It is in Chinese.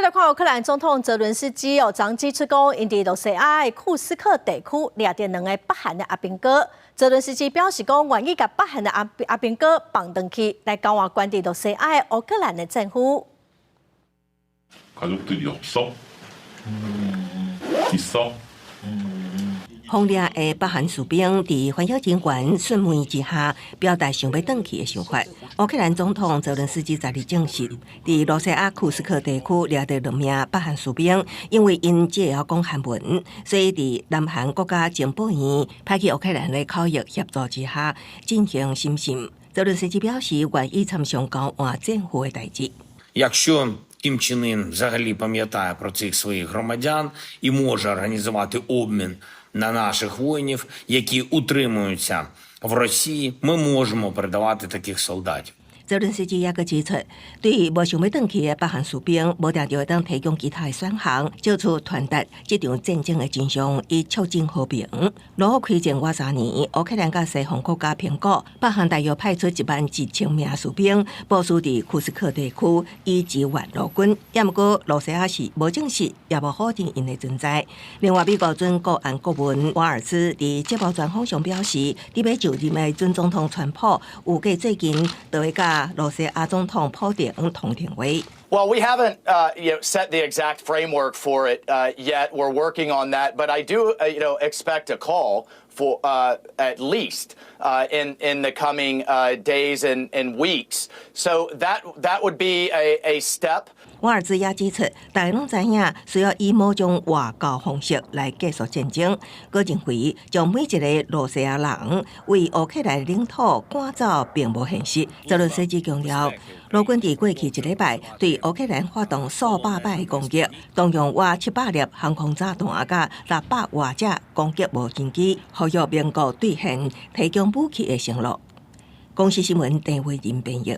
今日看乌克兰总统泽伦斯基昨指出讲，因伫罗西亚的库斯克地区掠着2个北韩的阿兵哥。泽伦斯基表示讲，愿意甲北韩的阿兵哥放回去，来交换关伫罗西亚的乌克兰的政府。가족들이없어 있어? 轰掠的北韩士兵伫反晓警官讯问之下，表达想要返去的想法。乌克兰总统泽伦斯基昨日证实，伫罗西亚库斯克地区掠着2名北韩士兵，因为因只会讲韩文，所以伫南韩国家情报院派去乌克兰的口译协助之下进行审讯。泽伦斯基表示，愿意参详交换政府的代志。Якщо Кім Чен Ін взагалі пам'ятає про цих своїх громадян і може організувати обмін на наших воїнів, які утримуються в Росії, ми можемо передавати таких солдатів. 泽伦斯基也阁指出，对于无想要返去的北韩士兵，无定就会当提供其他的选项，借出传达这场战争的真相，以促进和平。如开战外3年，乌克兰甲西方国家评估，北韩大约派出11000名士兵部署伫库斯克地区，以支援陆军。也毋过，罗西亚是无证实，也无否定因的存在。另外，美国准国安顾问瓦尔兹伫节目专访上表示，伫要就任的准总统川普，有计最近就会甲罗西亚总统普丁通电话。Well, we haven't set the exact framework for it yet. We're working on that, but I do expect a call for at least in the coming days and weeks. So that would be a step. 瓦尔兹也指出，大家拢知影需要以某种外交方式来结束战争。佢认为，将每一个罗西亚人为乌克兰领土赶走，并无现实。泽伦斯基强调，陆军伫过去1礼拜对乌克兰发动数百摆的攻击，动用约700粒航空炸弹甲600多架攻击无人机，呼吁民国兑现提供武器的承诺。公司新闻陈慧仁编译。